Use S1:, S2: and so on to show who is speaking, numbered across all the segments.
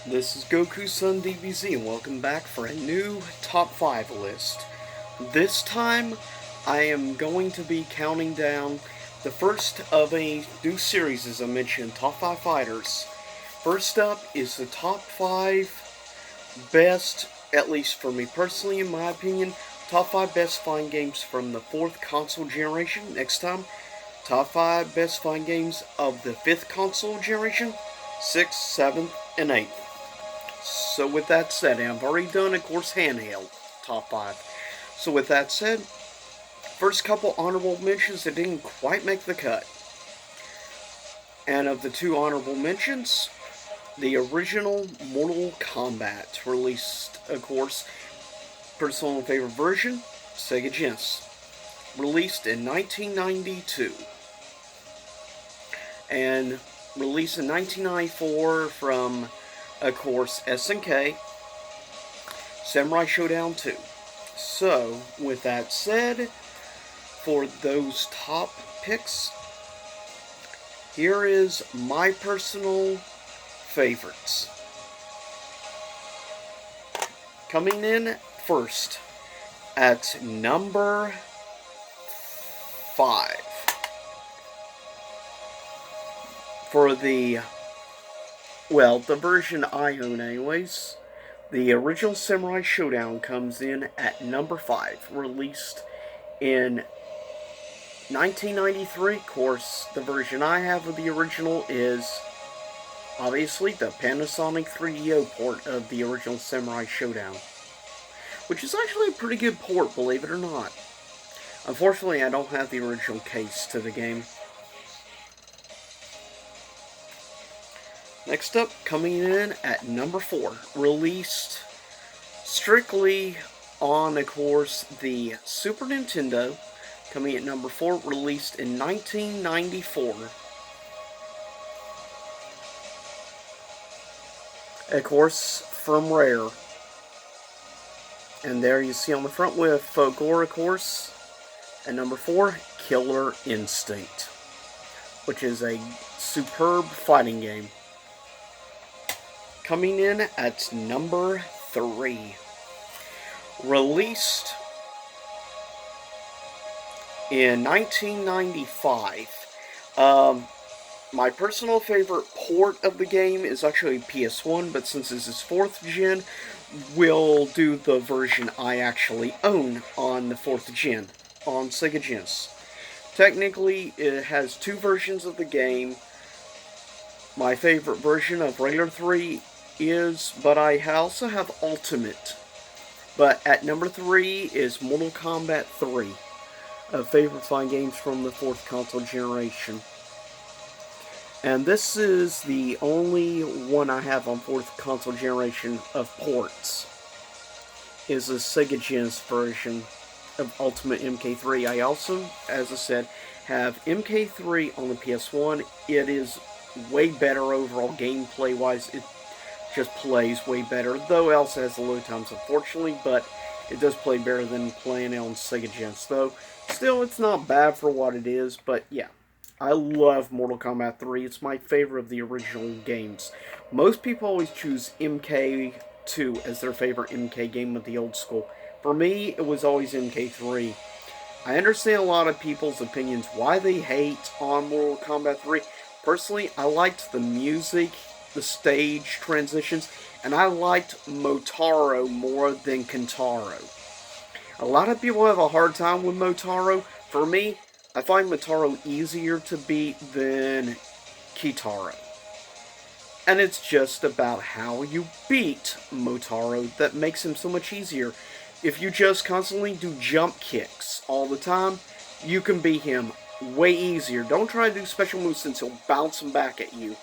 S1: This is Goku-Sun DBZ, and welcome back for a new Top 5 list. This time, I am going to be counting down the first of a new series, as I mentioned, Top 5 Fighters. First up is the Top 5 best, at least for me personally, in my opinion, Top 5 best fighting games from the 4th console generation. Next time, Top 5 best fighting games of the 5th console generation, 6th, 7th, and 8th. So with that said, I've already done, of course, handheld top 5. So with that said, first couple honorable mentions that didn't quite make the cut. And of the two honorable mentions, the original Mortal Kombat, released, of course, personal favorite version, Sega Genesis, released in 1992. And released in 1994 from, of course, SNK, Samurai Shodown 2. So, with that said, for those top picks, here is my personal favorites. Coming in first at number 5. For the version I own anyways, the original Samurai Shodown comes in at number 5, released in 1993. Of course, the version I have of the original is obviously the Panasonic 3DO port of the original Samurai Shodown, which is actually a pretty good port, believe it or not. Unfortunately, I don't have the original case to the game. Next up, coming in at number 4, released strictly on, of course, the Super Nintendo, coming at number 4, released in 1994. Of course, from Rare. And there you see on the front with Fogor, of course, at number 4, Killer Instinct, which is a superb fighting game. Coming in at number 3, released in 1995. My personal favorite port of the game is actually PS1, but since this is 4th gen, we'll do the version I actually own on the 4th gen, on Sega Genesis. Technically, it has two versions of the game. My favorite version of regular 3 but I also have Ultimate. But at number 3 is Mortal Kombat 3, a favorite fighting games from the 4th console generation. And this is the only one I have on 4th console generation of ports, is the Sega Genesis version of Ultimate MK3. I also, as I said, have MK3 on the PS1. It is way better overall gameplay-wise. It just plays way better, though it also has the load times, unfortunately, but it does play better than playing it on Sega Genesis, though. Still, it's not bad for what it is, but yeah. I love Mortal Kombat 3. It's my favorite of the original games. Most people always choose MK2 as their favorite MK game of the old school. For me, it was always MK3. I understand a lot of people's opinions why they hate on Mortal Kombat 3. Personally, I liked the music, the stage transitions, and I liked Motaro more than Kentaro. A lot of people have a hard time with Motaro. For me, I find Motaro easier to beat than Kitaro. And it's just about how you beat Motaro that makes him so much easier. If you just constantly do jump kicks all the time, you can beat him way easier. Don't try to do special moves since he'll bounce them back at you.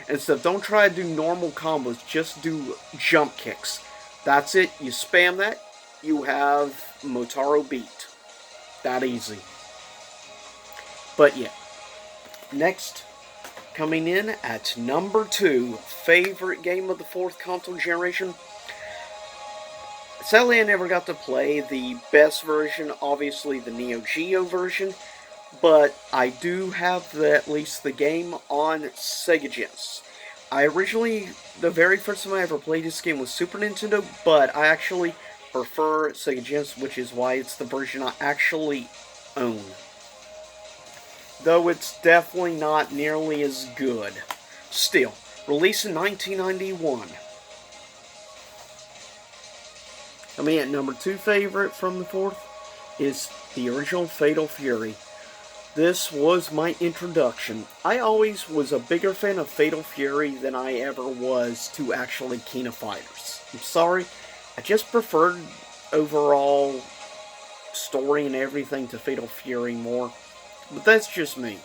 S1: And so don't try to do normal combos, just do jump kicks. That's it, you spam that, you have Motaro beat. That easy. But yeah, next, coming in at number 2, favorite game of the 4th console generation. Sadly, I never got to play the best version, obviously the Neo Geo version, but I do have at least the game on Sega Genesis. The very first time I ever played this game was Super Nintendo, but I actually prefer Sega Genesis, which is why it's the version I actually own. Though it's definitely not nearly as good. Still, released in 1991. I mean, number 2 favorite from the fourth is the original Fatal Fury. This was my introduction. I always was a bigger fan of Fatal Fury than I ever was to actually King of Fighters. I'm sorry, I just preferred overall story and everything to Fatal Fury more. But that's just me.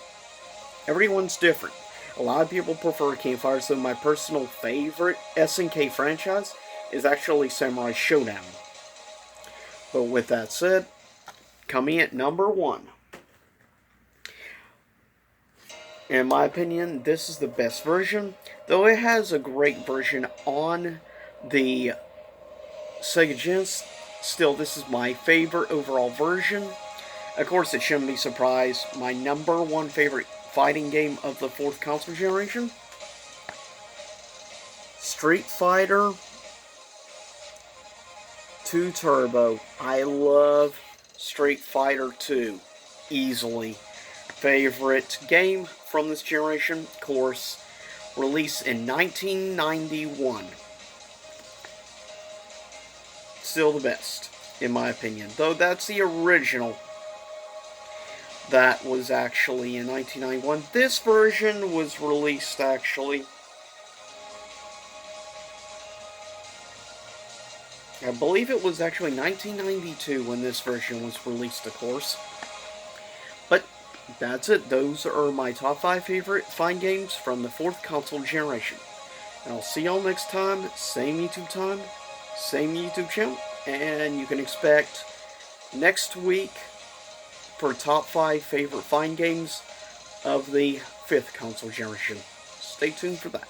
S1: Everyone's different. A lot of people prefer King of Fighters, so my personal favorite SNK franchise is actually Samurai Showdown. But with that said, coming at number 1. In my opinion, this is the best version, though it has a great version on the Sega Genesis. Still, this is my favorite overall version. Of course, it shouldn't be surprised, my number 1 favorite fighting game of the 4th console generation, Street Fighter 2 Turbo. I love Street Fighter 2. Easily. Favorite game from this generation, of course, released in 1991. Still the best, in my opinion. Though that's the original that was actually in 1991. This version was released actually, I believe it was actually 1992 when this version was released, of course. But that's it. Those are my top 5 favorite fighting games from the 4th console generation. And I'll see y'all next time. Same YouTube time, same YouTube channel. And you can expect next week for top 5 favorite fighting games of the 5th console generation. Stay tuned for that.